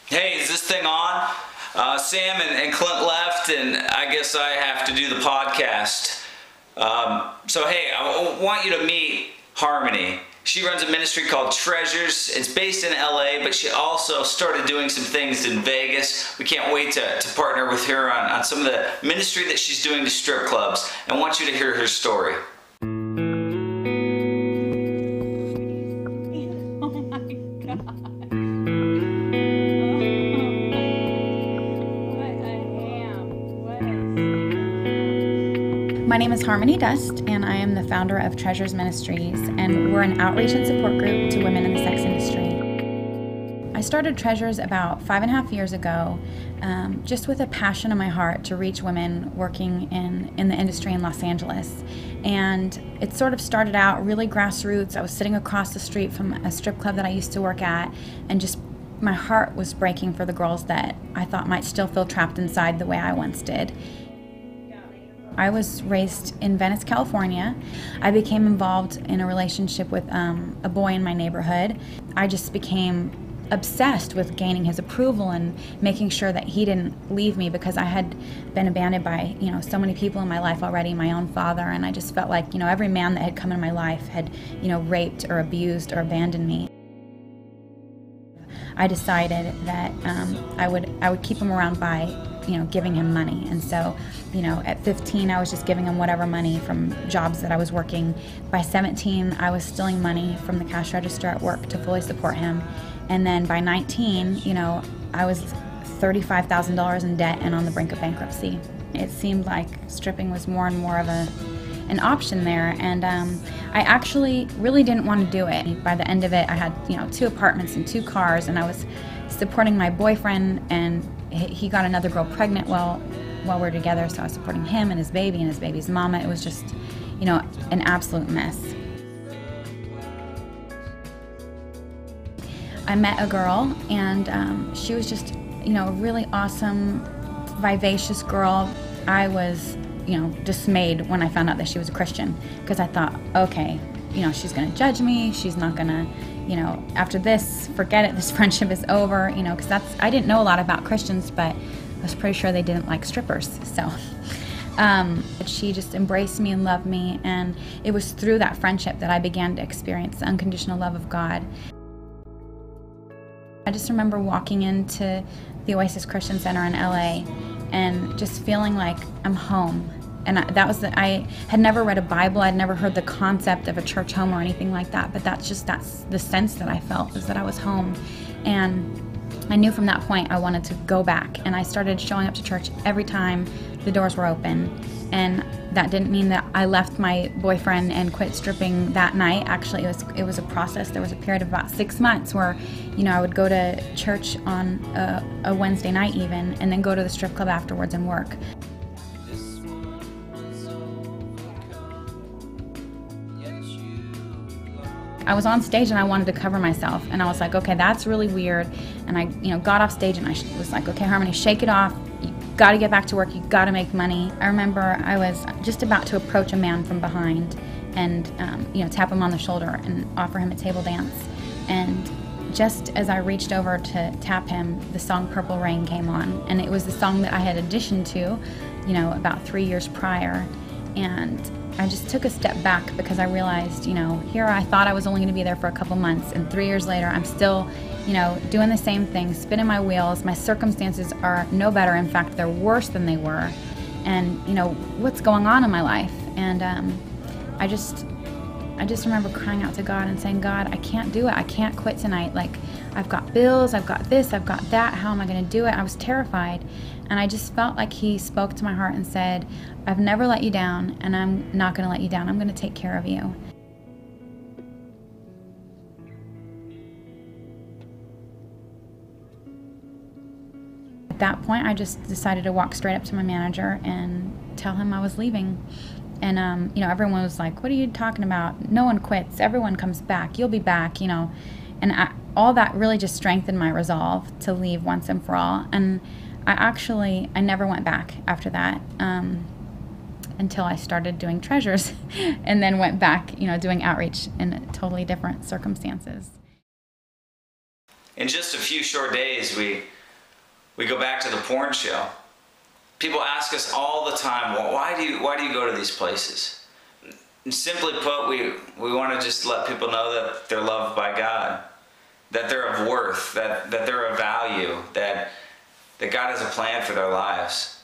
Hey, is this thing on? Sam and Clint left, and I guess I have to do the podcast. So hey, I want you to meet Harmony. She runs a ministry called Treasures. It's based in LA, but she also started doing some things in Vegas. We can't wait to partner with her on some of the ministry that she's doing to strip clubs. I want you to hear her story. My name is Harmony Dust, and I am the founder of Treasures Ministries, and we're an outreach and support group to women in the sex industry. I started Treasures about 5.5 years ago, just with a passion in my heart to reach women working in the industry in Los Angeles. And it sort of started out really grassroots. I was sitting across the street from a strip club that I used to work at, and just my heart was breaking for the girls that I thought might still feel trapped inside the way I once did. I was raised in Venice, California. I became involved in a relationship with a boy in my neighborhood. I just became obsessed with gaining his approval and making sure that he didn't leave me, because I had been abandoned by, so many people in my life already, my own father, and I just felt like, every man that had come in my life had, raped or abused or abandoned me. I decided that I would keep him around by giving him money. And so, at 15, I was just giving him whatever money from jobs that I was working. By 17, I was stealing money from the cash register at work to fully support him. And then by 19, I was $35,000 in debt and on the brink of bankruptcy. It seemed like stripping was more and more of an option there, and I actually really didn't want to do it. By the end of it, I had 2 apartments and 2 cars, and I was supporting my boyfriend, and he got another girl pregnant while we were together, so I was supporting him and his baby's mama. It was just, an absolute mess. I met a girl, and she was just, a really awesome, vivacious girl. I was, dismayed when I found out that she was a Christian, because I thought, okay, she's going to judge me. She's not going to, after this, forget it. This friendship is over, because I didn't know a lot about Christians, but I was pretty sure they didn't like strippers. So she just embraced me and loved me, and it was through that friendship that I began to experience the unconditional love of God. I just remember walking into the Oasis Christian Center in LA and just feeling like I'm home. And I had never read a Bible. I'd never heard the concept of a church home or anything like that, but that's the sense that I felt, is that I was home. And I knew from that point I wanted to go back, and I started showing up to church every time the doors were open. And that didn't mean that I left my boyfriend and quit stripping that night. Actually, it was a process. There was a period of about 6 months where, I would go to church on a Wednesday night even, and then go to the strip club afterwards and work. I was on stage and I wanted to cover myself, and I was like, okay, that's really weird. And I, got off stage and I was like, okay, Harmony, shake it off. You got to get back to work. You got to make money. I remember I was just about to approach a man from behind and, tap him on the shoulder and offer him a table dance. And just as I reached over to tap him, the song Purple Rain came on, and it was the song that I had auditioned to, about 3 years prior. And I just took a step back, because I realized, here I thought I was only going to be there for a couple months, and 3 years later I'm still, doing the same thing, spinning my wheels. My circumstances are no better. In fact, they're worse than they were. And, what's going on in my life? And I just remember crying out to God and saying, God, I can't do it. I can't quit tonight. Like, I've got bills, I've got this, I've got that. How am I going to do it? I was terrified. And I just felt like he spoke to my heart and said, I've never let you down, and I'm not going to let you down. I'm going to take care of you. At that point, I just decided to walk straight up to my manager and tell him I was leaving. And, everyone was like, what are you talking about? No one quits. Everyone comes back. You'll be back, And all that really just strengthened my resolve to leave once and for all. And I never went back after that until I started doing Treasures and then went back, doing outreach in totally different circumstances. In just a few short days, we We go back to the porn show. People ask us all the time, well, why do you go to these places? And simply put, we want to just let people know that they're loved by God, that they're of worth, that they're of value, that God has a plan for their lives.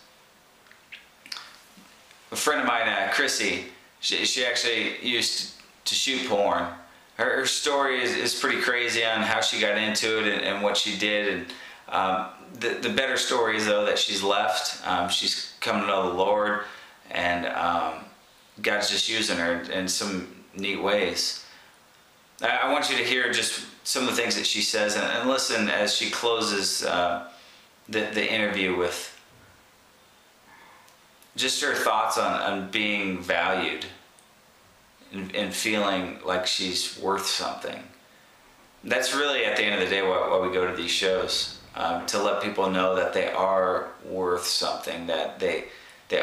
A friend of mine, Chrissy, she actually used to shoot porn. Her story is pretty crazy on how she got into it and what she did. And the better story is, though, that she's left. She's come to know the Lord, and God's just using her in some neat ways. I want you to hear just some of the things that she says, and listen as she closes the interview with just her thoughts on being valued and feeling like she's worth something. That's really, at the end of the day, why we go to these shows, to let people know that they are worth something, that they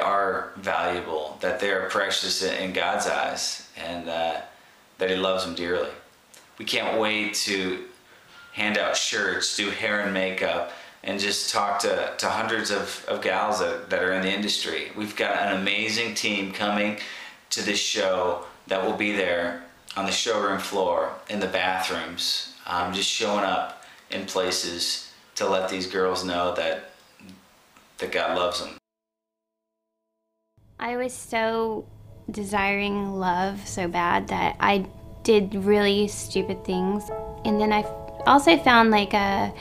are valuable, that they are precious in God's eyes, and that He loves them dearly. We can't wait to hand out shirts, do hair and makeup, and just talk to hundreds of gals that are in the industry. We've got an amazing team coming to this show that will be there on the showroom floor, in the bathrooms, just showing up in places to let these girls know that God loves them. I was so desiring love so bad that I did really stupid things. And then I also found like a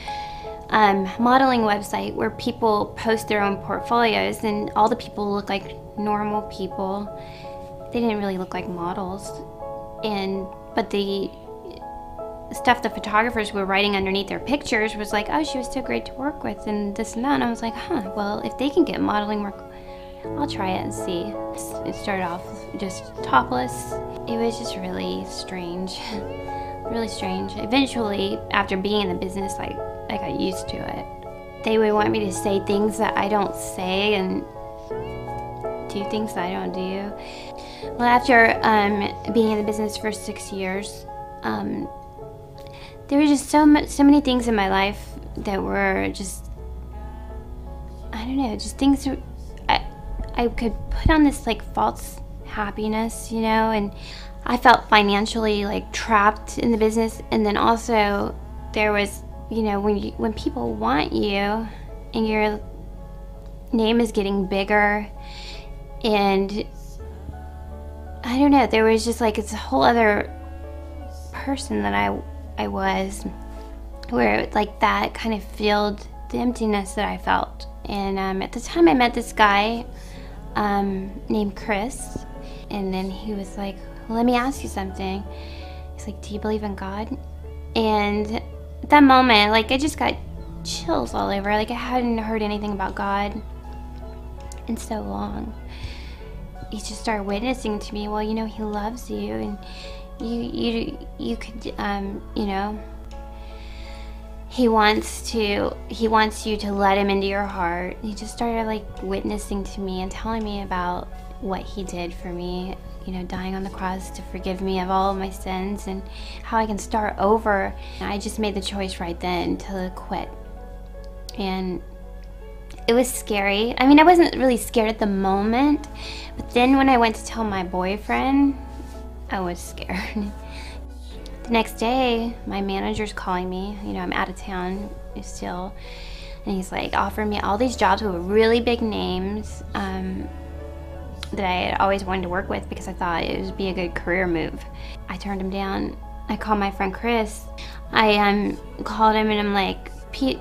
modeling website where people post their own portfolios, and all the people look like normal people. They didn't really look like models. But the stuff the photographers were writing underneath their pictures was like, oh, she was so great to work with, and this and that. And I was like, well, if they can get modeling work, I'll try it and see. It started off just topless. It was just really strange, really strange. Eventually, after being in the business, I got used to it. They would want me to say things that I don't say and do things that I don't do. Well, after being in the business for 6 years, there were just so many things in my life that were just, I don't know, just things I could put on this like false happiness, you know, and I felt financially like trapped in the business. And then also there was, you know, when people want you and your name is getting bigger, and I don't know, there was just like it's a whole other person that I was, where like that kind of filled the emptiness that I felt. And at the time I met this guy named Chris, and then he was like, well, let me ask you something. He's like, do you believe in God? And at that moment, like I just got chills all over. Like I hadn't heard anything about God in so long. He just started witnessing to me, well, you know, He loves you, and you could, you know, He wants you to let Him into your heart. He just started like witnessing to me and telling me about what He did for me, you know, dying on the cross to forgive me of all of my sins and how I can start over. I just made the choice right then to quit. And it was scary. I mean, I wasn't really scared at the moment, but then when I went to tell my boyfriend, I was scared. The next day, my manager's calling me. You know, I'm out of town still. And he's like offering me all these jobs with really big names that I had always wanted to work with because I thought it would be a good career move. I turned him down. I called my friend Chris. I called him and I'm like, Pete,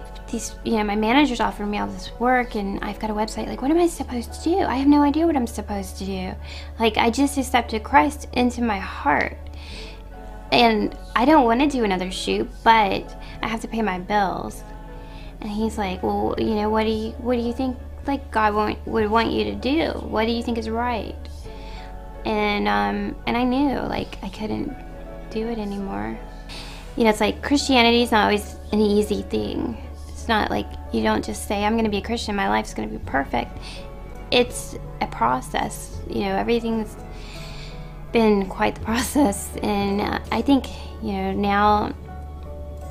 you know, my manager's offering me all this work and I've got a website. Like, what am I supposed to do? I have no idea what I'm supposed to do. Like, I just accepted Christ into my heart. And I don't want to do another shoot, but I have to pay my bills. And he's like, well, you know, what do you think, like, God would want you to do? What do you think is right? And I knew, like, I couldn't do it anymore. You know, it's like Christianity is not always an easy thing. It's not like you don't just say, I'm going to be a Christian, my life's going to be perfect. It's a process. You know, everything's been quite the process. And I think, you know, now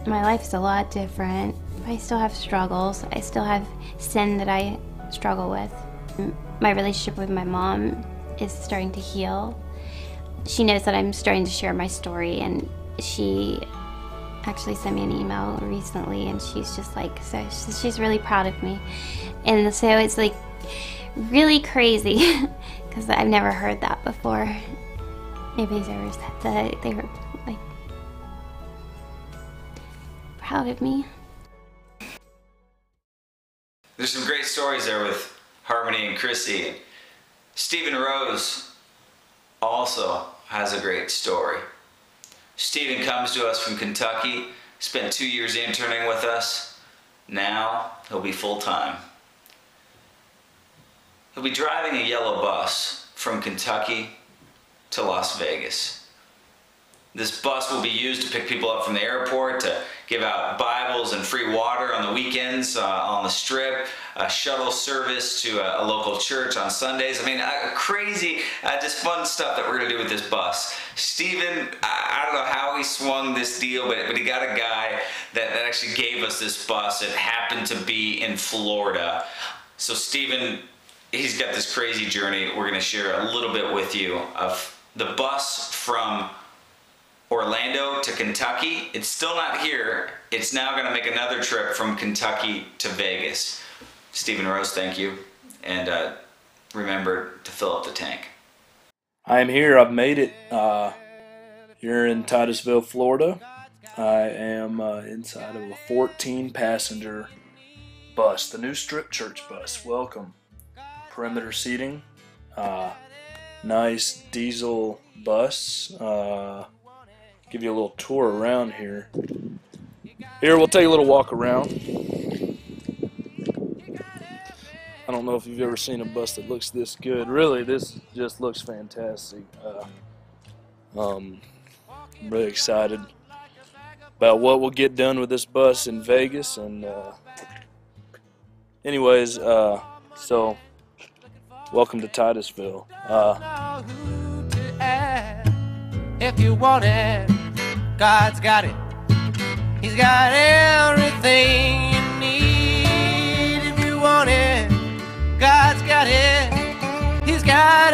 my life is a lot different. I still have struggles. I still have sin that I struggle with. My relationship with my mom is starting to heal. She knows that I'm starting to share my story, and she actually sent me an email recently, and she's just like, so she's really proud of me. And so it's like really crazy because I've never heard that before. Nobody's ever said that they were like proud of me. There's some great stories there with Harmony and Chrissy. Stephen Rose also has a great story. Stephen comes to us from Kentucky, spent 2 years interning with us. Now he'll be full-time. He'll be driving a yellow bus from Kentucky to Las Vegas. This bus will be used to pick people up from the airport, to give out Bibles and free water on the weekends on the Strip, a shuttle service to a local church on Sundays. I mean, crazy, just fun stuff that we're going to do with this bus. Stephen, I don't know how he swung this deal, but he got a guy that actually gave us this bus. It happened to be in Florida. So Stephen, he's got this crazy journey. We're going to share a little bit with you of the bus from Orlando to Kentucky. It's still not here. It's now going to make another trip from Kentucky to Vegas. Stephen Rose, thank you. And remember to fill up the tank. I am here. I've made it. Here in Titusville, Florida. I am inside of a 14-passenger bus, the new Strip Church bus. Welcome. Perimeter seating. Nice diesel bus. Give you a little tour around here. Here, we'll take a little walk around. I don't know if you've ever seen a bus that looks this good. Really, this just looks fantastic. I'm really excited about what we'll get done with this bus in Vegas. And anyways, so welcome to Titusville. If you want it, God's got it. He's got everything you need. If you want it, God's got it. He's got